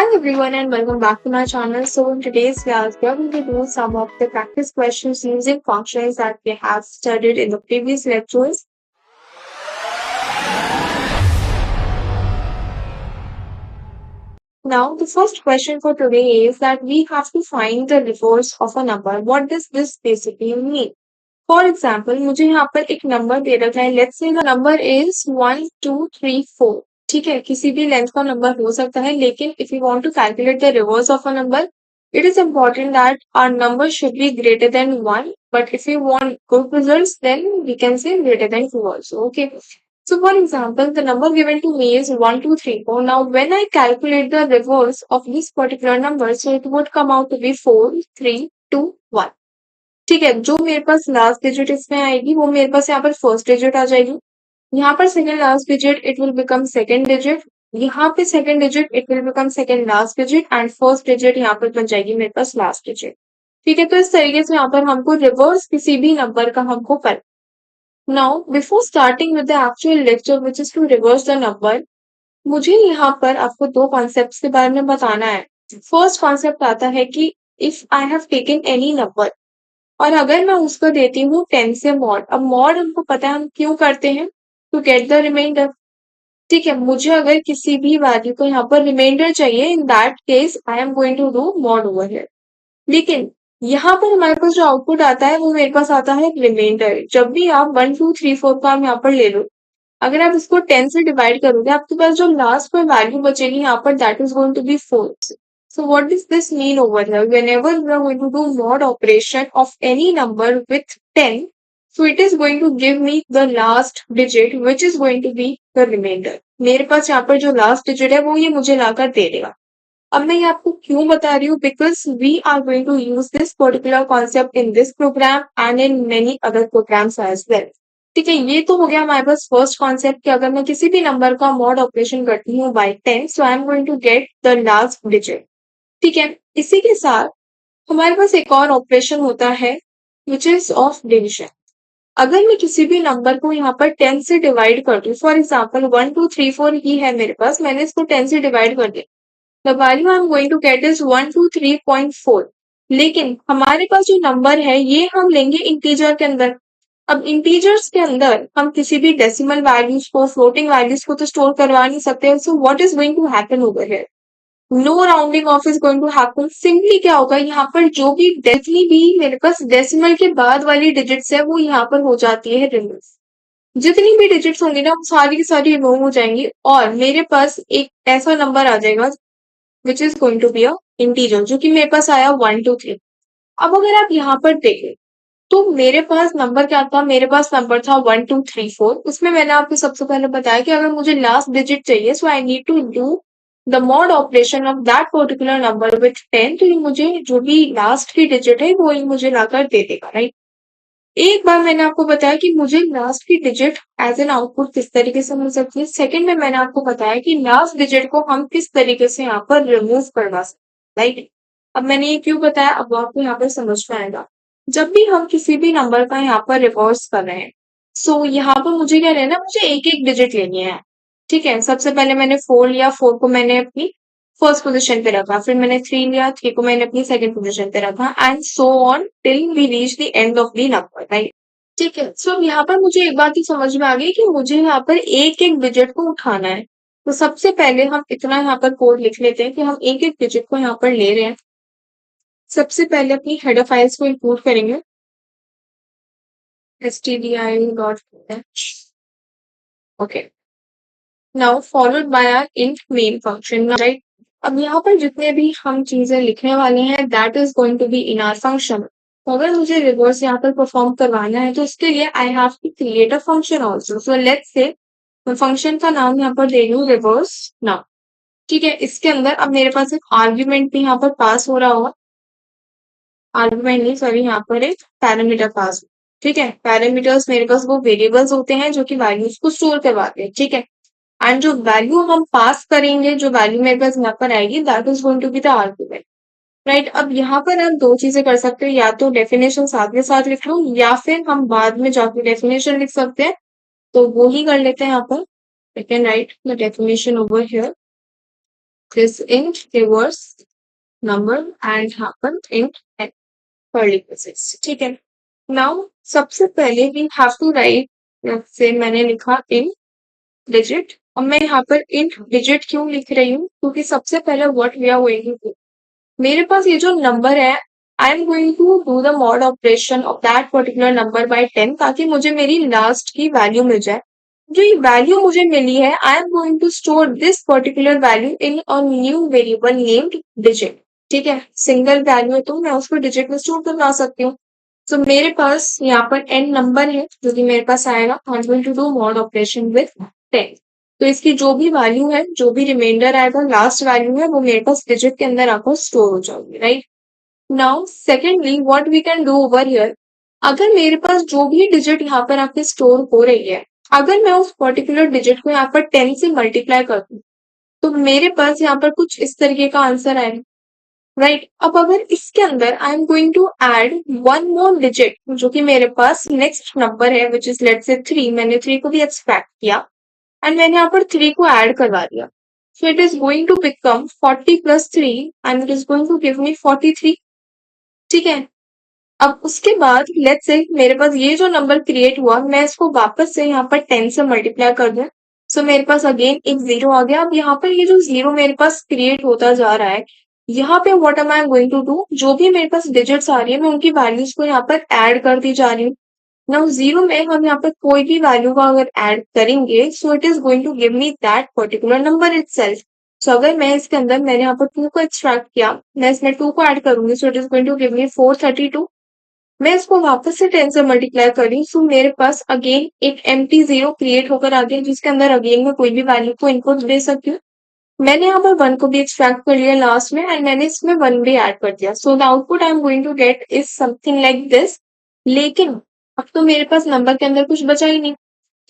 Hello everyone and welcome back to my channel. So in today's class, we are going to do some of the practice questions using functions that we have studied in the previous lectures. Now, the first question for today is that we have to find the reverse of a number. What does this basically mean? For example, मुझे यहाँ पर एक number दे रखा है. Let's say the number is 1, 2, 3, 4. ठीक है, किसी भी लेंथ का नंबर हो सकता है, लेकिन if you want to calculate the reverse of a number, it is important that our number should be greater than 1. But if you want good results, then we can say greater than 2 also. Okay. So for example, the number given to me is 1, 2, 3, 4. Now, when I calculate the reverse of this particular number, so it would come out to be 4, 3, 2, 1. ठीक है, जो मेरे पास last digit इसमें आएगी वो मेरे पास यहाँ पर फर्स्ट डिजिट आ जाएगी. यहाँ पर second last digit it will become second digit. यहाँ पे second digit it will become second last digit and first digit यहाँ पर बन जाएगी मेरे पास लास्ट डिजिट. ठीक है, तो इस तरीके से यहाँ पर हमको रिवर्स किसी भी नंबर का हमको कर. Now before starting with the actual lecture which is to reverse the number, मुझे यहाँ पर आपको दो कॉन्सेप्ट के बारे में बताना है. फर्स्ट कॉन्सेप्ट आता है कि if I have taken any number और अगर मैं उसको देती हूँ 10 से मॉड. अब मॉड हमको पता है हम क्यों करते हैं, टू गेट द रिमाइंडर. ठीक है, मुझे अगर किसी भी वैल्यू को यहाँ पर रिमाइंडर चाहिए, in that case I am going to do mod over here. लेकिन यहाँ पर हमारे पास जो आउटपुट आता है वो मेरे पास आता है रिमाइंडर. जब भी आप 1, 2, 3, 4 को आप यहाँ पर ले लो, अगर आप इसको 10 से डिवाइड करोगे, आपके पास जो लास्ट में वैल्यू बचेगी यहाँ पर that is going to be 4. So what does this mean over here? Whenever we are going to do mod operation of any number with 10, so it is going to give me the last digit which is going to be the remainder. मेरे पास यहाँ पर जो last digit है वो ये मुझे लाकर दे देगा. अब मैं ये आपको क्यों बता रही हूँ? Because we are going to use this particular concept in this program and in many other programs as well. ठीक है, ये तो हो गया हमारे पास फर्स्ट कॉन्सेप्ट कि अगर मैं किसी भी नंबर का मॉड ऑपरेशन करती हूँ bye 10, so I am going to get the last digit. ठीक है, इसी के साथ हमारे पास एक और ऑपरेशन होता है विच इज ऑफ डिविजन. अगर मैं किसी भी नंबर को यहाँ पर 10 से डिवाइड कर दूं, फॉर एग्जाम्पल 1, 2, 3, 4 ही है मेरे पास, मैंने इसको 10 से डिवाइड कर दिया, the value I am going to get is 123.4. लेकिन हमारे पास जो नंबर है ये हम लेंगे इंटीजर के अंदर. अब इंटीजर्स के अंदर हम किसी भी डेसिमल वैल्यूज को, फ्लोटिंग वैल्यूज को तो स्टोर करवा नहीं सकते. So what is going to happen over here? No rounding off is going to happen. Simply क्या होगा, यहाँ पर जो भी जितनी भी मेरे पास डेसिमल के बाद वाली डिजिट्स है वो यहाँ पर हो जाती है रिमूव. जितनी भी डिजिट्स होंगी ना वो सारी की सारी रिमूव हो जाएंगी और मेरे पास एक ऐसा नंबर आ जाएगा which is going to be a integer, जो कि मेरे पास आया 1, 2, 3. अब अगर आप यहाँ पर देखें तो मेरे पास नंबर क्या था, मेरे पास नंबर था 1, 2, 3, 4. उसमें मैंने आपको सबसे पहले बताया कि अगर मुझे लास्ट डिजिट चाहिए, so I need to do the mod operation of that particular number with 10. तो ये मुझे जो भी लास्ट की डिजिट है वो ही मुझे लाकर दे देगा, राइट. एक बार मैंने आपको बताया कि मुझे लास्ट की डिजिट एज एन आउटपुट किस तरीके से मिल सकती है. सेकंड में मैंने आपको बताया कि लास्ट डिजिट को हम किस तरीके से यहाँ पर रिमूव करवा सकते, राइट. अब मैंने ये क्यों बताया, अब आपको यहाँ पर समझ में आएगा. जब भी हम किसी भी नंबर का यहाँ पर रिवर्स कर रहे हैं, सो यहाँ पर मुझे क्या लेना है, मुझे एक एक डिजिट लेनी है. ठीक है, सबसे पहले मैंने 4 लिया, 4 को मैंने अपनी फर्स्ट पोजीशन पे रखा, फिर मैंने 3 लिया, 3 को मैंने अपनी सेकंड पोजीशन पे रखा and so on till we reach the end of the number, right. ठीक है, सो यहाँ पर मुझे एक बात ही समझ में आ गई कि मुझे यहाँ पर एक एक डिजिट को उठाना है. तो सबसे पहले हम इतना यहाँ पर कोड लिख लेते हैं कि हम एक एक डिजिट को यहाँ पर ले रहे हैं. सबसे पहले अपनी हेडर फाइल्स को इंक्लूड करेंगे, stdio.h. okay, now followed by our int main function, right. अब यहाँ पर जितने भी हम चीजें लिखने वाले हैं that is going to be in our function. तो अगर मुझे रिवर्स यहाँ पर परफॉर्म करवाना है तो इसके लिए I have to create a function also. So let's say मैं फंक्शन का नाम यहाँ पर दे रही हूँ रिवर्स नाउ. ठीक है, इसके अंदर अब मेरे पास एक आर्ग्यूमेंट भी यहाँ पर पास हो रहा होगा, आर्गुमेंट नहीं सॉरी, यहाँ पर एक पैरामीटर पास. ठीक है, पैरामीटर्स मेरे पास वो वेरिएबल्स होते हैं जो कि वैल्यूज को स्टोर करवाते हैं. ठीक है, एंड जो वैल्यू हम पास करेंगे, जो वैल्यू मेरे पास यहाँ पर आएगी that is going to be the argument, right. अब यहाँ पर हम दो चीजें कर सकते हैं, या तो डेफिनेशन साथ के साथ लिख लो या फिर हम बाद में जाके डेफिनेशन लिख सकते हैं. तो वो ही कर लेते हैं यहाँ पर. We can write the definition over here. this in reverse number and happen in curly braces. ठीक है. Now सबसे पहले we have to write से मैंने लिखा in digit और मैं यहाँ पर इन डिजिट क्यों लिख रही हूँ क्योंकि सबसे पहले what we are going to do, मेरे पास ये जो नंबर है I am going to do the mod operation of that particular number by 10 ताकि मुझे मेरी लास्ट की वैल्यू मिल जाए. जो ये वैल्यू मुझे मिली है I am going to store this particular value in a new variable named digit. ठीक है, सिंगल वैल्यू है तो मैं उसको डिजिट में स्टोर करवा सकती हूँ. तो मेरे पास यहाँ पर n नंबर है जो कि मेरे पास आएगा. I am going to do mod operation with 10. तो इसकी जो भी वैल्यू है, जो भी रिमाइंडर आएगा, लास्ट वैल्यू है, वो मेरे पास डिजिट के अंदर आकर स्टोर हो जाएगी. Right now secondly what we can do over here, अगर मेरे पास जो भी डिजिट यहाँ पर आपके स्टोर हो रही है, अगर मैं उस पर्टिकुलर डिजिट को यहाँ पर 10 से मल्टीप्लाई कर दूं तो मेरे पास यहाँ पर कुछ इस तरीके का आंसर आएगा. राइट अब अगर इसके अंदर I am going to add one more digit जो कि मेरे पास नेक्स्ट नंबर है विच इज लेट्स से 3, मैंने 3 को भी एक्सट्रैक्ट किया एंड मैंने यहाँ पर 3 को ऐड करवा दिया. So it is going to become 40 plus 3 and it is going to give me 43. ठीक है, अब उसके बाद लेट्स से मेरे पास ये जो नंबर क्रिएट हुआ मैं इसको वापस से यहाँ पर 10 से मल्टीप्लाई कर दूं. सो मेरे पास अगेन एक जीरो आ गया. अब यहाँ पर ये जो जीरो मेरे पास क्रिएट होता जा रहा है, यहाँ पे what am I going to do, जो भी मेरे पास डिजिट्स आ रही है मैं उनकी वैल्यूज को यहाँ पर ऐड करती जा रही हूँ. नाउ जीरो में हम यहाँ पर कोई भी वैल्यू का अगर ऐड करेंगे so it is going to give me that particular number itself. So अगर मैं इसके अंदर मैंने यहाँ पर 2 को एक्सट्रैक्ट किया, मैं इसमें 2 को ऐड करूंगी so it is going to give me 432. मैं इसको वापस से 10 से मल्टीप्लाई कर रही हूँ सो मेरे पास अगेन एक एम्प्टी जीरो क्रिएट होकर आ गया जिसके अंदर अगेन मैं कोई भी वैल्यू को इनपुट दे सकती हूँ. मैंने यहाँ पर 1 को भी एक्सट्रैक्ट कर लिया लास्ट में एंड मैंने इसमें 1 भी ऐड कर दिया. So the output I am going to get is something like this. लेकिन अब तो मेरे पास नंबर के अंदर कुछ बचा ही नहीं.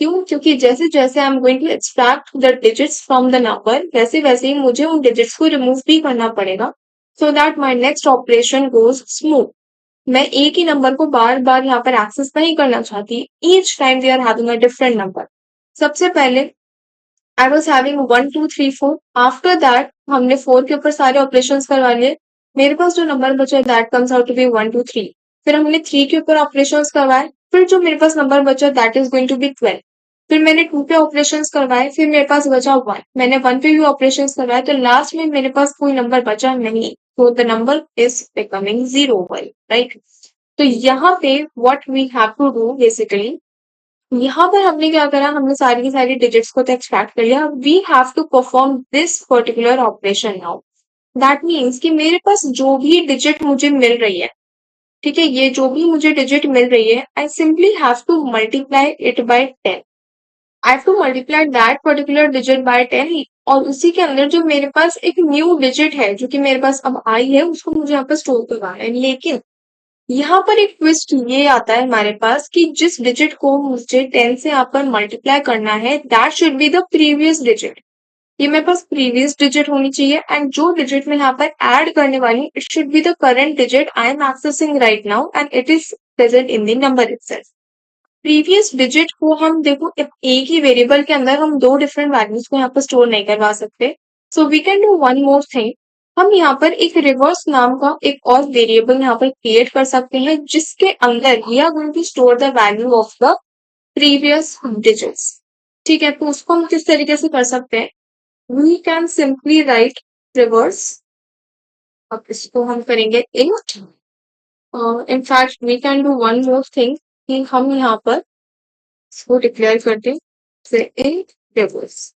क्यों? क्योंकि जैसे जैसे I am going to extract the digits from the number वैसे वैसे ही मुझे उन डिजिट्स को रिमूव भी करना पड़ेगा so that my next operation goes smooth. मैं एक ही नंबर को बार बार यहाँ पर एक्सेस नहीं करना चाहती. Each time they are having a different number. सबसे पहले I was having 1 2 3 4. After that हमने 4 के ऊपर सारे ऑपरेशंस करवा लिए. मेरे पास जो नंबर बचा that comes out to be 1 2 3. फिर हमने 3 के ऊपर ऑपरेशंस करवाए. फिर जो मेरे पास नंबर बचा that is going to be 12. फिर मैंने 2 पे ऑपरेशंस करवाए. फिर मेरे पास बचा 1. मैंने 1 पे भी ऑपरेशंस करवाए तो लास्ट में मेरे पास कोई नंबर बचा नहीं. तो the number is becoming 0 right. तो यहाँ पे what we have to do basically, यहाँ पर हमने क्या करा, हमने सारी की सारी डिजिट्स को तो एक्सट्रैक्ट कर लिया. We have to perform this particular operation now. That means कि मेरे पास जो भी डिजिट मुझे मिल रही है, ठीक है, ये जो भी मुझे डिजिट मिल रही है I simply have to multiply it by 10. I have to multiply that particular digit bye 10 और उसी के अंदर जो मेरे पास एक न्यू डिजिट है जो कि मेरे पास अब आई है उसको मुझे यहाँ पर स्टोर करवाना है. लेकिन यहाँ पर एक ट्विस्ट ये आता है हमारे पास कि जिस डिजिट को मुझे 10 से यहाँ पर मल्टीप्लाई करना है that should be the previous digit. ये मेरे पास प्रीवियस डिजिट होनी चाहिए एंड जो डिजिट मैं यहाँ पर ऐड करने वाली it should be the current digit I am accessing right now and it is present in the number itself. Previous digit को हम देखो एक ही वेरिएबल के अंदर हम दो डिफरेंट वैल्यूज को यहाँ पर स्टोर नहीं करवा सकते. So we can do one more thing. हम यहाँ पर एक रिवर्स नाम का एक और वेरिएबल यहाँ पर क्रिएट कर सकते हैं जिसके अंदर we are going to store the value of the previous digits. ठीक है, तो उसको हम किस तरीके से कर सकते हैं, we can simply write reverse. अब इसको हम करेंगे int. In fact we can do one more thing कि हम यहाँ पर इसको डिक्लेयर करते हैं इंट रिवर्स.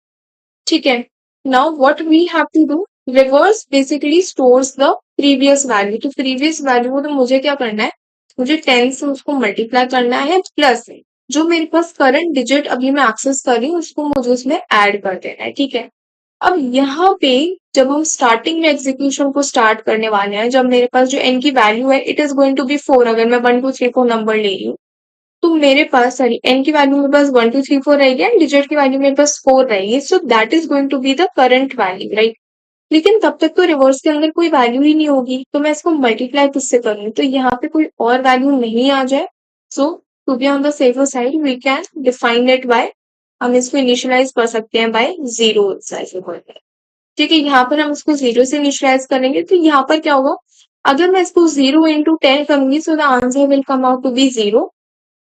ठीक है, now what we have to do, reverse basically stores the previous value. तो प्रीवियस वैल्यू को तो मुझे क्या करना है, मुझे 10 से उसको मल्टीप्लाई करना है प्लस जो मेरे पास करंट डिजिट अभी मैं एक्सेस कर रही हूँ उसको मुझे उसमें ऐड कर देना है. ठीक है, अब यहाँ पे जब हम स्टार्टिंग में एग्जीक्यूशन को स्टार्ट करने वाले हैं, जब मेरे पास जो n की वैल्यू है it is going to be 4, अगर मैं 1 2 3 4 नंबर ले रही हूँ तो मेरे पास सॉरी n की वैल्यू मेरे पास 1 2 3 4 रहेगी एंड डिजिट की वैल्यू मेरे पास 4 रहेगी. So that is going to be the current value right. लेकिन तब तक तो रिवर्स के अंदर कोई वैल्यू ही नहीं होगी तो मैं इसको मल्टीप्लाई किससे करूँ, तो यहाँ पे कोई और वैल्यू नहीं आ जाए. So to be on the safer side we can define it by, हम इसको इनिशियलाइज कर सकते हैं बाय 0. ठीक है, यहाँ पर हम इसको 0 से इनिशियलाइज करेंगे, तो यहाँ पर क्या होगा, अगर मैं इसको 0 इंटू 10 करूंगी, so the answer will come out to be 0।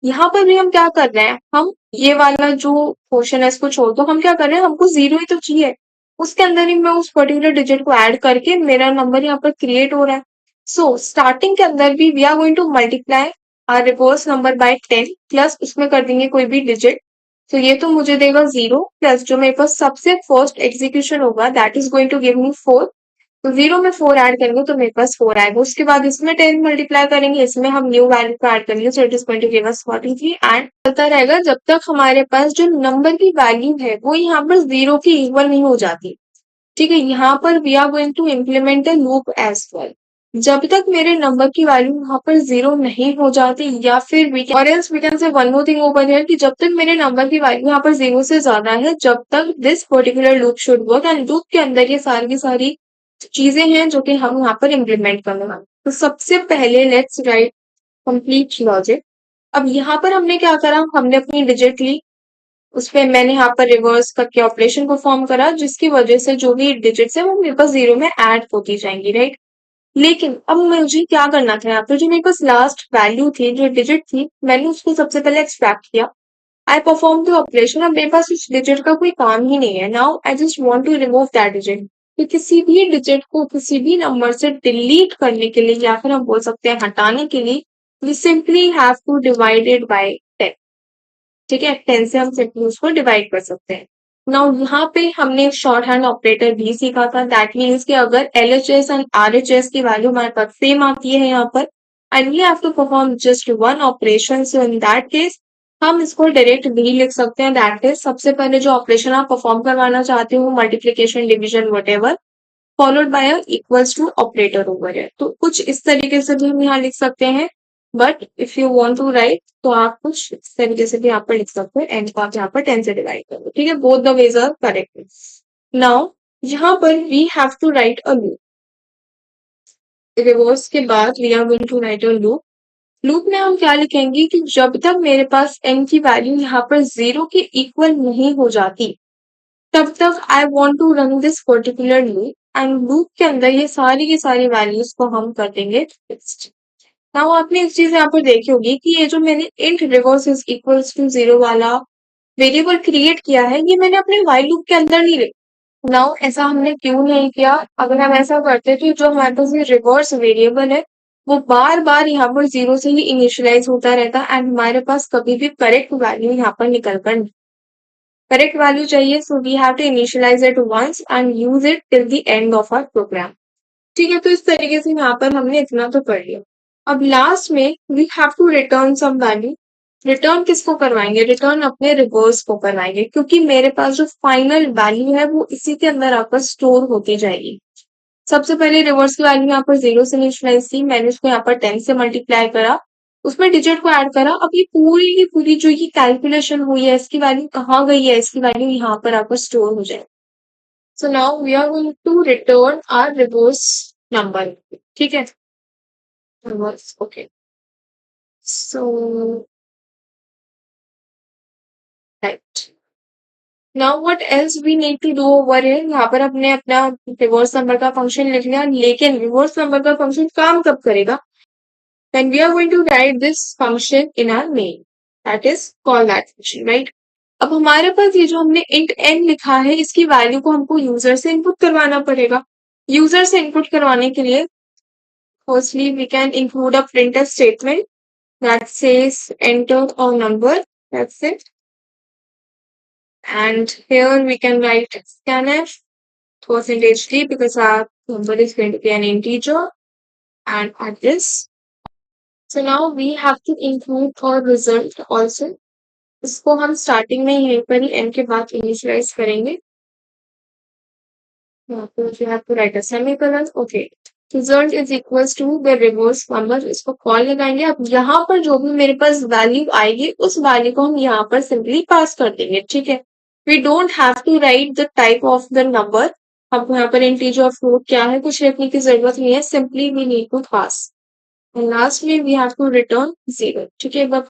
यहाँ पर भी हम क्या कर रहे हैं, हम ये वाला जो क्वेश्चन है इसको छोड़ दो, हम क्या कर रहे हैं, हमको 0 ही तो चाहिए, उसके अंदर ही मैं उस पर्टिकुलर डिजिट को ऐड करके मेरा नंबर यहाँ पर क्रिएट हो रहा है। सो स्टार्टिंग के अंदर भी we are going to multiply our reverse number by 10 plus उसमें कर देंगे कोई भी डिजिट। तो ये तो मुझे देगा 0 प्लस जो मेरे पास सबसे फर्स्ट एग्जीक्यूशन होगा that is going to give me 4। तो 0 में 4 ऐड करेंगे तो मेरे पास 4 आएगा, उसके बाद इसमें 10 मल्टीप्लाई करेंगे, इसमें हम न्यू वैल्यू को ऐड करेंगे, so it is going to give us 43 and चलता रहेगा जब तक हमारे पास जो नंबर की वैल्यू है वो यहाँ पर 0 की इक्वल नहीं हो जाती। ठीक है, यहाँ पर we are going to implement a loop as well. जब तक मेरे नंबर की वैल्यू यहाँ पर 0 नहीं हो जाती, या फिर we can or else we can say one more thing over here कि जब तक मेरे नंबर की वैल्यू यहाँ पर 0 से ज्यादा है, जब तक this particular loop should work, and loop के अंदर ये सारी की सारी चीजें हैं जो कि हम यहाँ पर इम्प्लीमेंट करने वाले हैं। तो सबसे पहले लेट्स राइट कंप्लीट लॉजिक। अब यहाँ पर हमने क्या करा, हमने अपनी डिजिट ली, उसपे मैंने यहाँ पर रिवर्स करके ऑपरेशन परफॉर्म करा, जिसकी वजह से जो भी डिजिट्स है वो मेरे पास 0 में ऐड होती जाएंगी, राइट। लेकिन अब मुझे क्या करना था, यहाँ पर जो मेरे पास लास्ट वैल्यू थी, जो डिजिट थी, मैंने उसको सबसे पहले एक्सट्रैक्ट किया। आई परफॉर्म द ऑपरेशन, अब मेरे पास उस डिजिट का कोई काम ही नहीं है। Now I just want to remove that digit. तो किसी भी डिजिट को किसी भी नंबर से डिलीट करने के लिए, या फिर हम बोल सकते हैं हटाने के लिए, we simply have to divide it by 10। ठीक है, 10 से हम सिंपली उसको डिवाइड कर सकते हैं। नाउ यहाँ पे हमने शॉर्ट हैंड ऑपरेटर भी सीखा था, दैट मीन्स कि अगर LHS एंड RHS की वैल्यू हमारे पास सेम आती है यहाँ पर, and we have to perform just one operation, so in that case हम इसको डायरेक्ट भी लिख सकते हैं, दैट इज सबसे पहले जो ऑपरेशन आप परफॉर्म करवाना चाहते हो, multiplication, division, what followed by equals to operator over है। तो कुछ इस तरीके से भी हम यहाँ लिख सकते हैं, but if you want to write तो आप कुछ इस तरीके से भी यहाँ पर लिख सकते हो, एंड को आप यहाँ पर 10 से डिवाइड कर दो। ठीक है, both the ways are correct. Now यहाँ पर we have to write a loop. Reverse के बाद we are going to write a loop. Loop में हम क्या लिखेंगे कि जब तक मेरे पास n की वैल्यू यहाँ पर 0 के इक्वल नहीं हो जाती, तब तक I want to run this particular loop, and loop के अंदर ये सारी की सारी वैल्यूज को हम कर देंगे फिक्स्ड। नाउ आपने एक चीज यहाँ पर देखी होगी कि ये जो मैंने int reverse is equals to 0 वाला वेरिएबल क्रिएट किया है, ये मैंने अपने व्हाइल लूप के अंदर नहीं लिखा। नाउ ऐसा हमने क्यों नहीं किया, अगर हम ऐसा करते तो जो हमारे पास ये रिवर्स वेरिएबल है वो बार बार यहाँ पर 0 से ही इनिशियलाइज होता रहता, एंड हमारे पास कभी भी करेक्ट वैल्यू यहाँ पर निकल कर करेक्ट वैल्यू चाहिए, so we have to initialise it once and use it till the end of our program. ठीक है, तो इस तरीके से यहाँ पर हमने इतना तो कर लिया। अब लास्ट में we have to return some value. Return किसको करवाएंगे, रिटर्न अपने रिवर्स को करवाएंगे, क्योंकि मेरे पास जो फाइनल वैल्यू है वो इसी के अंदर आकर स्टोर होती जाएगी। सबसे पहले रिवर्स की वैल्यू यहाँ पर 0 से इनिशियलाइज थी, मैंने उसको यहाँ पर 10 से मल्टीप्लाई करा, उसमें डिजिट को ऐड करा। अब ये पूरी की पूरी जो ये कैलकुलेशन हुई है, इसकी वैल्यू कहाँ गई है, इसकी वैल्यू यहाँ पर आकर स्टोर हो जाए। So now we are going to return our reverse number. ठीक है, reverse, okay. So right, now what else we need to do over here, यहाँ पर हमने अपना रिवर्स नंबर का फंक्शन लिख लिया, लेकिन रिवर्स नंबर का फंक्शन काम कब करेगा, then we are going to write this function in our main, that is call that function, right? अब हमारे पास ये जो हमने int n लिखा है, इसकी वैल्यू को हमको यूजर से इनपुट करवाना पड़ेगा। यूजर से इनपुट करवाने के लिए firstly we can include a printf statement that says enter a number, that's it, and here we can write scanf %d because our number is going to be an integer, and add this. So now we have to include our result also. इसको हम starting में यहीं पर ही n के बाद initialise करेंगे। यहाँ पर we have to write a semicolon, okay. Result is equals to the reverse number, इसको कॉल लगाएंगे। अब यहाँ पर जो भी मेरे पास वैल्यू आएगी उस वैल्यू को हम यहाँ पर सिंपली पास कर देंगे, ठीक है। We don't have to write the type of the number, हमको यहाँ पर integer or float क्या है कुछ लिखने की जरूरत नहीं है, simply we need to pass. And lastly we have to return 0, ठीक है। but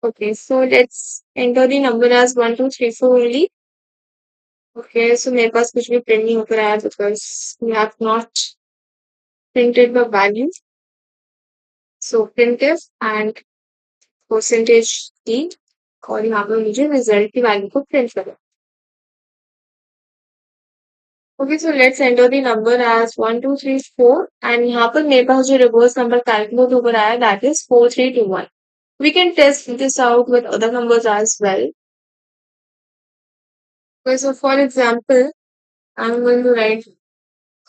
okay, so let's enter the number as 1 2 3 4 only, okay, so मेरे पास कुछ भी प्रिंट नहीं होकर आया because we have not printed the value. So printf and percentage D, और यहाँ पर मुझे रिजल्ट की वैल्यू को प्रिंट करो। Okay, so let's enter the number as 1234 and यहाँ पर मेरे पास जो रिवर्स नंबर कैलकुलेट होकर आया that is 4321। We can test this out with other numbers as well. Okay, so for example, I'm going to write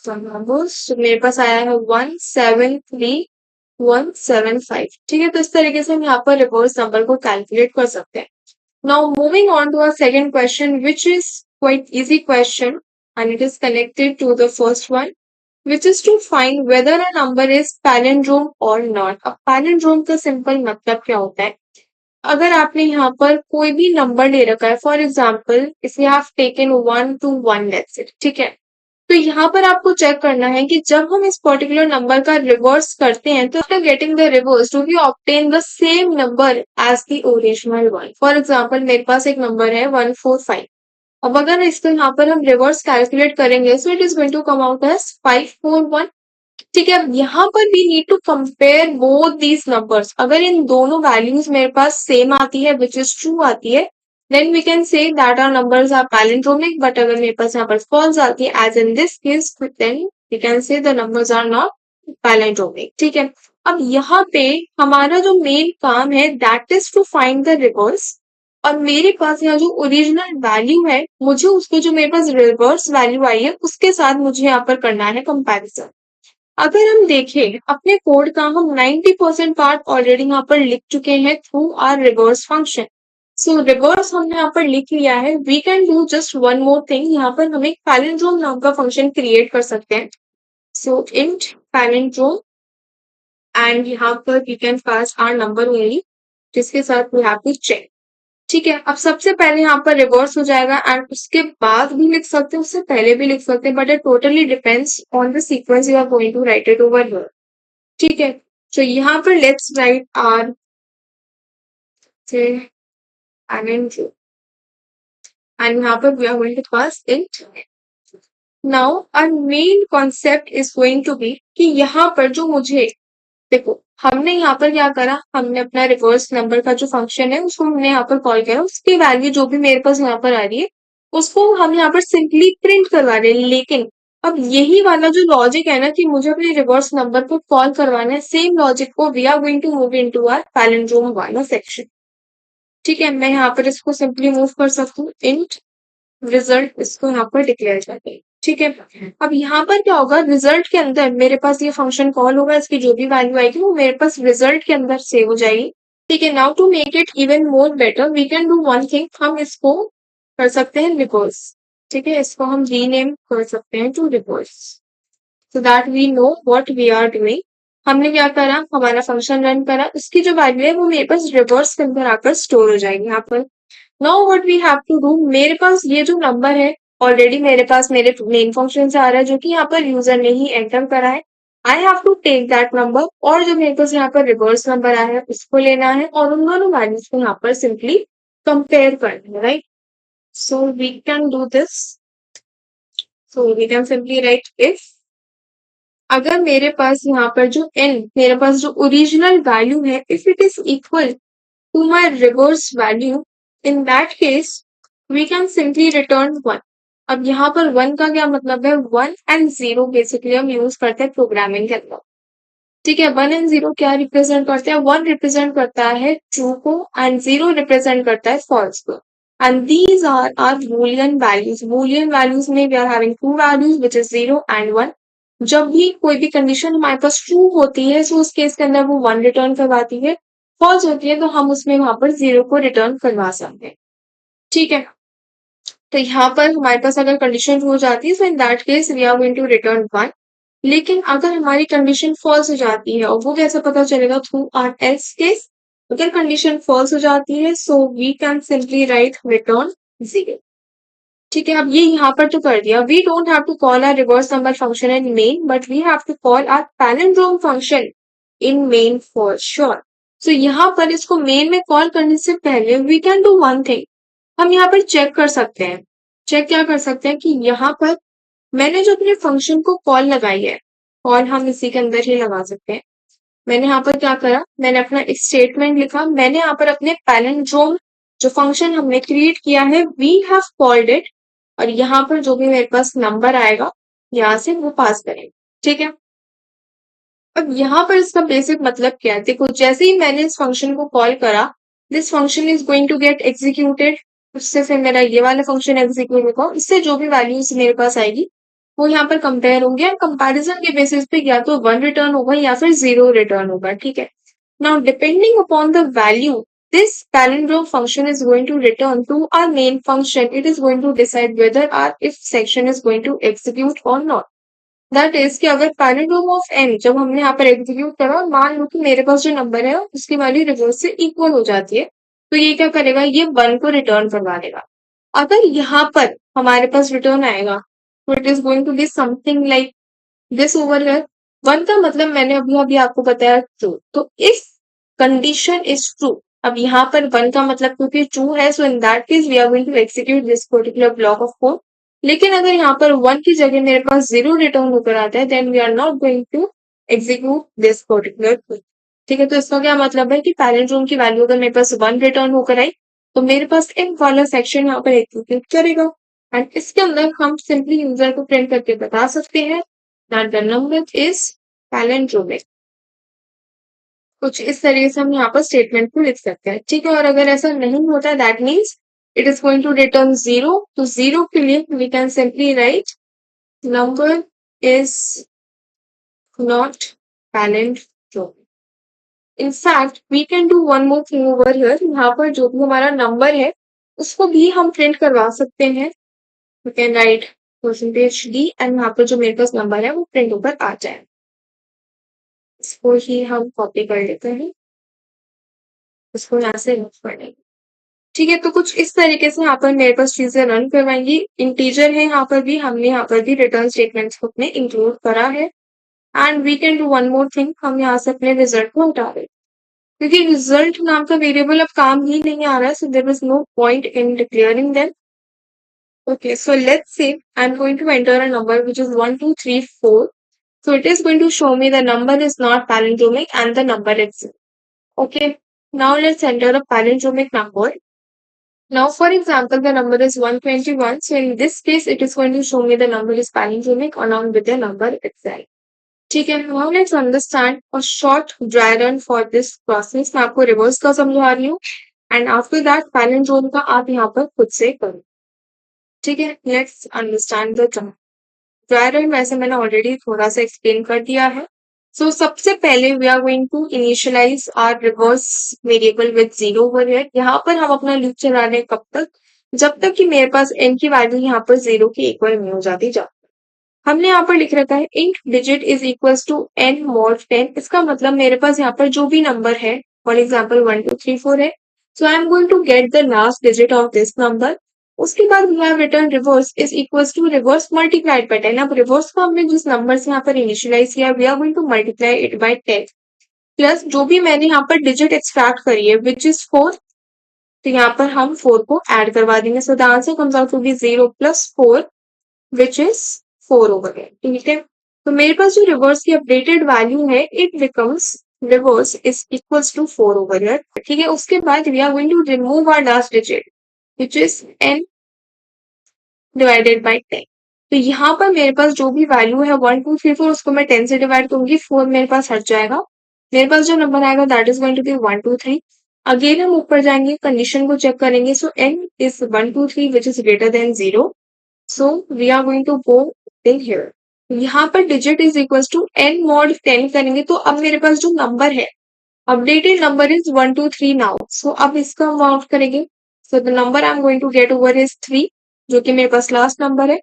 some numbers. So मेरे पास आया है 173175। ठीक है, तो इस तरीके से हम यहाँ पर रिवर्स नंबर को कैलकुलेट कर सकते हैं। Now moving on to our second question, which is quite easy question and it is connected to the first one, which is to find whether a number is palindrome or not. अब palindrome का simple मतलब क्या होता है? अगर आपने यहाँ पर कोई भी नंबर ले रखा है, for example if you have taken 1 to 1 let's say, ठीक है, तो यहाँ पर आपको चेक करना है कि जब हम इस पर्टिकुलर नंबर का रिवर्स करते हैं तो after getting the reverse do we obtain the same number as the original one. For example मेरे पास एक नंबर है 145। अब अगर इसको यहाँ पर हम रिवर्स कैलकुलेट करेंगे so it is going to come out as 541। ठीक है, अब यहाँ पर we need to compare both these numbers. अगर इन दोनों वैल्यूज मेरे पास सेम आती है विच इज ट्रू आती है then we can say that our numbers are palindromic. But अगर मेरे पास यहाँ पर फॉल्स आती है as in this case then we can say the numbers are not palindromic. ठीक है, अब यहाँ पे हमारा जो मेन काम है that is to find the reverse, और मेरे पास यहाँ जो ओरिजिनल वैल्यू है मुझे उसके जो मेरे पास रिवर्स वैल्यू आई है उसके साथ मुझे यहाँ पर करना है कंपैरिजन। अगर हम देखें अपने कोड का हम 90% पार्ट ऑलरेडी यहाँ पर लिख चुके हैं through our reverse function. So reverse हमने यहाँ पर लिख लिया है। We can do just one more thing, यहाँ पर हम एक पैलिंड्रोम नाम का फंक्शन क्रिएट कर सकते हैं। सो इंट पैलिंड्रोम एंड यहाँ पर we can pass our number only जिसके साथ वी हैव टू चेक। ठीक है, अब सबसे पहले यहाँ पर रिवर्स हो जाएगा एंड उसके बाद भी लिख सकते हैं, उससे पहले भी लिख सकते हैं, but it totally depends on the sequence you are going to write it over here. ठीक है, तो यहाँ पर लेट्स राइट आर एंड यहाँ पर we are going to pass it. Now our main concept is going to be कि यहाँ पर जो मुझे देखो हमने यहाँ पर क्या करा, हमने अपना रिवर्स नंबर का जो फंक्शन है उसको हमने यहाँ पर कॉल किया, उसकी वैल्यू जो भी मेरे पास यहाँ पर आ रही है उसको हम यहाँ पर सिंपली प्रिंट करवा रहे हैं। लेकिन अब यही वाला जो लॉजिक है ना कि मुझे अपने रिवर्स नंबर को कॉल करवाना है, सेम लॉजिक को we are going to move into our palindrome वाला सेक्शन। ठीक है, मैं यहाँ पर इसको सिंपली मूव कर सकती हूँ इंट रिजल्ट, इसको यहाँ पर डिक्लेयर करके। ठीक है, अब यहाँ पर क्या होगा, रिजल्ट के अंदर मेरे पास ये फंक्शन कॉल होगा, इसकी जो भी वैल्यू आएगी वो मेरे पास रिजल्ट के अंदर सेव हो जाएगी। ठीक है, now to make it even more better we can do one thing, हम इसको कर सकते हैं रिवर्स। ठीक है, इसको हम रीनेम कर सकते हैं to reverse so that we know what we are doing. हमने क्या करा, हमारा फंक्शन रन करा, उसकी जो वैल्यू है वो मेरे पास रिवर्स के अंदर आकर स्टोर हो जाएगी। यहाँ पर now what we have to do, मेरे पास ये जो नंबर है ऑलरेडी मेरे पास मेरे मेन फंक्शन से आ रहा है जो कि यहाँ पर यूजर ने ही एंटर करा है। I have to take that number और जो मेरे पास यहाँ पर रिवर्स नंबर आया है उसको लेना है और उन दोनों वैल्यूज को यहाँ पर सिंपली कंपेयर करना है, right. So we can do this. So we can simply write if अगर मेरे पास यहाँ पर जो n मेरे पास जो ओरिजिनल वैल्यू है if it is equal to my reverse value in that case we can simply return 1। अब यहाँ पर 1 का क्या मतलब है, 1 एंड 0 बेसिकली हम यूज करते हैं प्रोग्रामिंग के अंदर। ठीक है, 1 एंड 0 क्या रिप्रेजेंट करते हैं, 1 रिप्रेजेंट करता है ट्रू को एंड 0 रिप्रेजेंट करता है फॉल्स को। And these are are boolean values. Boolean values में we are having two values which is 0 and 1। जब भी कोई भी कंडीशन हमारे पास ट्रू होती है तो उस केस के अंदर वो 1 रिटर्न करवाती है, फॉल्स होती है तो हम उसमें वहां पर 0 को रिटर्न करवा सकते हैं। ठीक है, तो यहाँ पर हमारे पास अगर कंडीशन ट्रू हो जाती है so in that case we are going to return 1। लेकिन अगर हमारी कंडीशन फॉल्स हो जाती है और वो कैसे पता चलेगा, थ्रू आर एल्स केस। अगर कंडीशन फॉल्स हो जाती है so we can simply write return 0। ठीक है, अब ये यहाँ पर तो कर दिया, we don't have to call our reverse number function in main but we have to call our palindrome function in main for sure. So यहाँ पर इसको मेन में कॉल करने से पहले we can do one thing, हम यहाँ पर चेक कर सकते हैं चेक क्या कर सकते हैं कि यहाँ पर मैंने जो अपने फंक्शन को कॉल लगाई है, कॉल हम इसी के अंदर ही लगा सकते हैं। मैंने यहाँ पर क्या करा, मैंने अपना एक स्टेटमेंट लिखा, मैंने यहाँ पर अपने पैलिंड्रोम जो फंक्शन हमने क्रिएट किया है वी हैव कॉल्ड इट, और यहाँ पर जो भी मेरे पास नंबर आएगा यहाँ से वो पास करेंगे। ठीक है, अब यहाँ पर इसका बेसिक मतलब क्या है, देखो जैसे ही मैंने इस फंक्शन को कॉल करा, this function is going to get executed, उससे फिर मेरा ये वाला फंक्शन एग्जीक्यूट होगा, इससे जो भी वैल्यूज मेरे पास आएगी वो यहाँ पर कंपेयर होंगे, और कंपैरिजन के बेसिस पे या तो 1 रिटर्न होगा या फिर 0 रिटर्न होगा। ठीक है, now depending upon the value this palindrome function is going to return to our main function, it is going to decide whether our if section is going to execute or not. That is कि अगर पैराडोम of N जब हमने यहाँ पर execute करा और मान लो कि मेरे पास जो नंबर है उसकी वैल्यू रिवर्स से इक्वल हो जाती है, तो ये क्या करेगा, ये 1 को रिटर्न करवा देगा। अगर यहाँ पर हमारे पास रिटर्न आएगा तो it is going to be something like this over here. 1 का मतलब मैंने अभी अभी आपको बताया ट्रू, तो इफ कंडीशन इज ट्रू, अब यहाँ पर 1 का मतलब क्योंकि ट्रू है, so in that case we are going to execute this particular block of code. लेकिन अगर यहाँ पर 1 की जगह मेरे पास 0 रिटर्न होकर आता है, then we are not going to execute this particular code. ठीक है, तो इसका क्या मतलब है कि पैरेंट की वैल्यू अगर मेरे पास 1 रिटर्न होकर आई तो मेरे पास इन वाला सेक्शन यहाँ पर एग्जीक्यूट करेगा, एंड इसके अंदर हम सिंपली यूजर को प्रिंट करके बता सकते हैं that the number is palindromic। कुछ इस तरीके से हम यहाँ पर स्टेटमेंट को लिख सकते हैं। ठीक है, और अगर ऐसा नहीं होता that means it is going to return 0, तो 0 के लिए we can simply write number is not palindromic। In fact we can do one more thing over here, यहाँ पर जो भी हमारा नंबर है उसको भी हम प्रिंट करवा सकते हैं। We can write %d and यहाँ पर जो मेरे पास नंबर है वो प्रिंट होकर आ जाए। इसको ही हम कॉपी कर लेते हैं, इसको यहाँ से रख पड़ेंगे। ठीक है, तो कुछ इस तरीके से यहाँ पर मेरे पास चीजें रन करवाएंगी। इंटीजर है यहाँ पर भी, हमने यहाँ पर भी रिटर्न स्टेटमेंट्स को अपने इंक्लूड करा है। And we can do one more thing, हम यहाँ से अपने रिजल्ट को हटा दें, क्योंकि रिजल्ट नाम का वेरिएबल अब काम ही नहीं आ रहा है, so there is no point in declaring them. Okay, so let's say I'm going to enter a number which is 1, 2, 3, 4. So it is going to show me the number is not palindromic and the number is. Okay, now let's enter a palindromic number. Now, for example, the number is 121. So in this case, it is going to show me the number is palindromic along with the number itself. ठीक है, now let's understand a short dry run for this process. मैं आपको reverse का समझा रही हूँ, and after that palindrome का आप यहाँ पर खुद से करो। ठीक है, let's understand the term dry run. वैसे मैंने ऑलरेडी थोड़ा सा एक्सप्लेन कर दिया है। सो सबसे पहले we are going to initialize our reverse variable with 0 over here. यहाँ पर हम अपना लूप चला रहे हैं कब तक, जब तक कि मेरे पास n की वैल्यू यहाँ पर 0 के इक्वल नहीं हो जाती। हमने यहाँ पर लिख रखा है int digit is equals to n mod 10। इसका मतलब मेरे पास यहाँ पर जो भी नंबर है, फॉर एग्जाम्पल 1 2 3 4 है, so I am going to get the last digit of this number. उसके बाद we have return reverse is equals to reverse multiplied by 10। अब रिवर्स को हमने जिस नंबर से यहाँ पर इनिशियलाइज किया, we are going to multiply it by 10 plus जो भी मैंने यहाँ पर डिजिट एक्सट्रैक्ट करी है विच इज 4, तो यहाँ पर हम 4 को ऐड करवा देंगे। So the answer comes out to be 0 + 4 which is 4 over here. ठीक है, तो मेरे पास जो रिवर्स की अपडेटेड वैल्यू है it becomes reverse is equals to 4 over here. ठीक है, उसके बाद we are going to remove our last digit which is n divided by 10। तो यहाँ पर मेरे पास जो भी वैल्यू है 1 2 3 4 उसको मैं 10 से डिवाइड करूंगी, 4 मेरे पास हट जाएगा, मेरे पास जो नंबर आएगा that is going to be 1 2 3। Again हम ऊपर जाएंगे, कंडीशन को चेक करेंगे। सो n is 1 2 3 which is greater than 0, so we are going to go in here। यहाँ पर digit is equal to n mod 10 करेंगे, तो अब मेरे पास जो नंबर है अपडेटेड नंबर इज 1 2 3 नाउ। सो अब इसका हम आउट करेंगे। So the number I'm going to get over is 3, जो कि मेरे पास लास्ट नंबर है।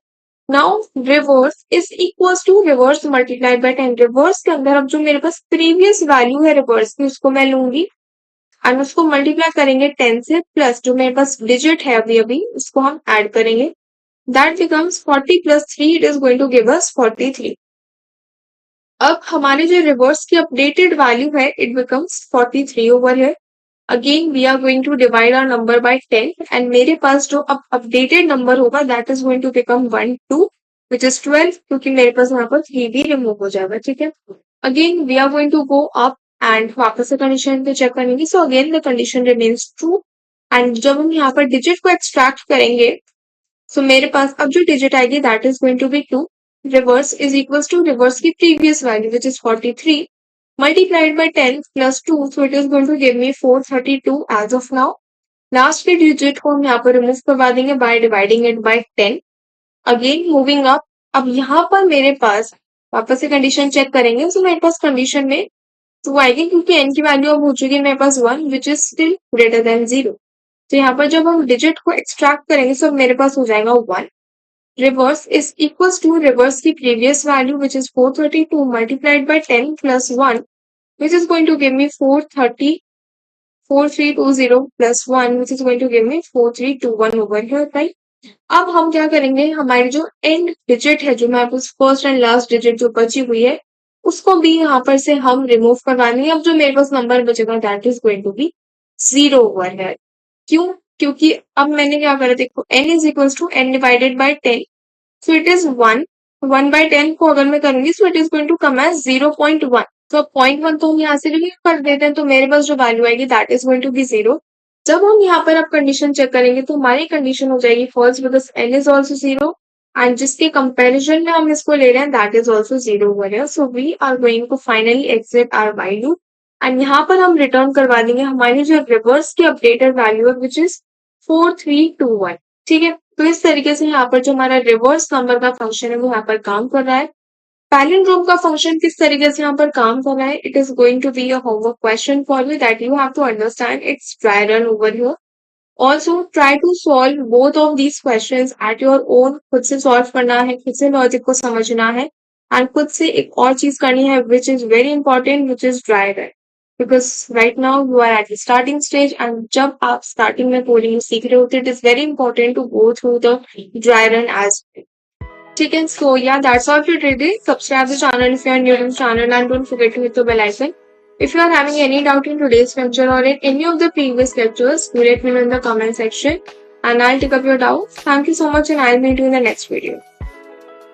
Now reverse is equals to reverse multiplied by 10। Reverse के अंदर अब जो मेरे पास प्रीवियस वैल्यू है रिवर्स की उसको मैं लूंगी एंड उसको मल्टीप्लाई करेंगे 10 से, प्लस जो मेरे पास डिजिट है अभी अभी उसको हम ऐड करेंगे, that becomes 40 + 3 it is going to give us 43। अब हमारे जो रिवर्स की अपडेटेड वैल्यू है इट बिकम्स 43 ओवर है। Again we are going to divide our number by 10 and मेरे पास जो अब अपडेटेड नंबर होगा that is going to become 1 2 which is 12 क्योंकि मेरे पास यहाँ पर 3 भी रिमूव हो जाएगा, ठीक है। Again we are going to go up and वापस से कंडीशन पे चेक करेंगे। So again the condition remains true and जब हम यहाँ पर डिजिट को एक्सट्रैक्ट करेंगे सो मेरे पास अब जो डिजिट आएगी that is going to be 2 reverse is equals to reverse की previous value which is 43 multiplied by 10 plus 2 so it is going to give me 432 as of now. Last के digit को हम यहाँ पर रिमूव करवा देंगे by dividing it by 10. Again moving up, अब यहाँ पर मेरे पास वापस से कंडीशन चेक करेंगे तो मेरे पास कंडीशन में 2 आएगी क्योंकि n की वैल्यू अब हो चुकी है मेरे पास 1 which is still greater than 0. तो यहाँ पर जब हम डिजिट को एक्सट्रैक्ट करेंगे तो मेरे पास हो जाएगा 1. Reverse is equals to reverse की previous value which is 432 multiplied by 10 plus 1 which is going to give me 4320 plus 1 which is going to give me 4321 over here, right? अब हम क्या करेंगे, हमारी जो एंड डिजिट है जो हमारे पास फर्स्ट एंड लास्ट डिजिट जो बची हुई है उसको भी यहाँ पर से हम रिमूव करवा लेंगे। अब जो मेरे पास नंबर बचेगा that is going to be 0 over है। क्यों? क्योंकि अब मैंने क्या करा, देखो n is equals to n divided by 10 so it is 1 by 10 को अगर मैं करूंगी so it is going to come as 0.1. तो 0.1 तो हम यहाँ से रिलीव कर देते हैं तो मेरे पास जो वैल्यू आएगी that is going to be 0. जब हम यहाँ पर अब कंडीशन चेक करेंगे तो हमारी कंडीशन हो जाएगी false because n is also 0 and जिसके कंपेरिजन में हम इसको ले रहे हैं that is also 0 over here. So we are going to finally exit our while loop and यहाँ पर हम रिटर्न करवा देंगे हमारी जो रिवर्स की अपडेटेड वैल्यू है विच इज 4321. ठीक है, तो इस तरीके से यहाँ पर जो हमारा रिवर्स नंबर का फंक्शन है वो यहाँ पर काम कर रहा है. पैलिंड्रोम का फंक्शन किस तरीके से यहाँ पर काम कर रहा है, it is going to be a homework question for you that you have to understand its dry run over here. Also try to solve both of these questions at your own. खुद से solve करना है, खुद से logic को समझना है and खुद से एक और चीज करनी है which is very important which is dry run because right now you are at the starting stage and जब आप स्टार्टिंग में कोडिंग सीख रहे होते it is very important to go through the dry run as well. ठीक है, so yeah, that's all for today. Subscribe the channel if you are new to the channel and don't forget to hit the bell icon. If you are having any doubt in today's lecture or in any of the previous lectures, do let me know in the comment section and I'll take up your doubts. Thank you so much and I'll meet you in the next video.